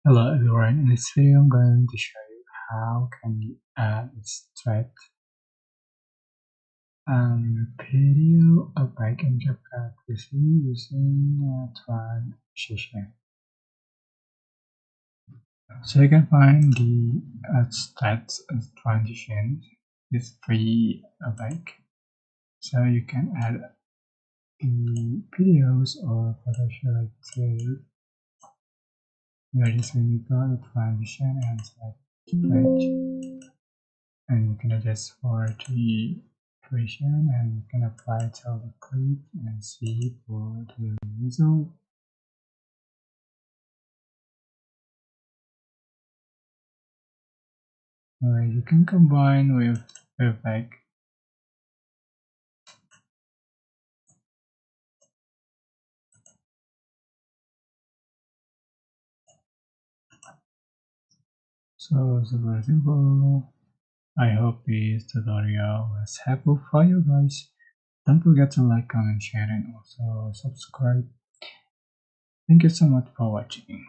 Hello everyone, in this video I'm going to show you how can you add extract video effect in CapCut using Trantition. So you can find the extract Trantition is free effect. So you can add the videos or photos you like to. You're just going to go to Transition and select image, and you can adjust for the duration, and you can apply it to the clip and see for the result. Alright, you can combine with effect. So it's very simple. I hope this tutorial was helpful for you guys. Don't forget to like, comment, share, and also subscribe. Thank you so much for watching.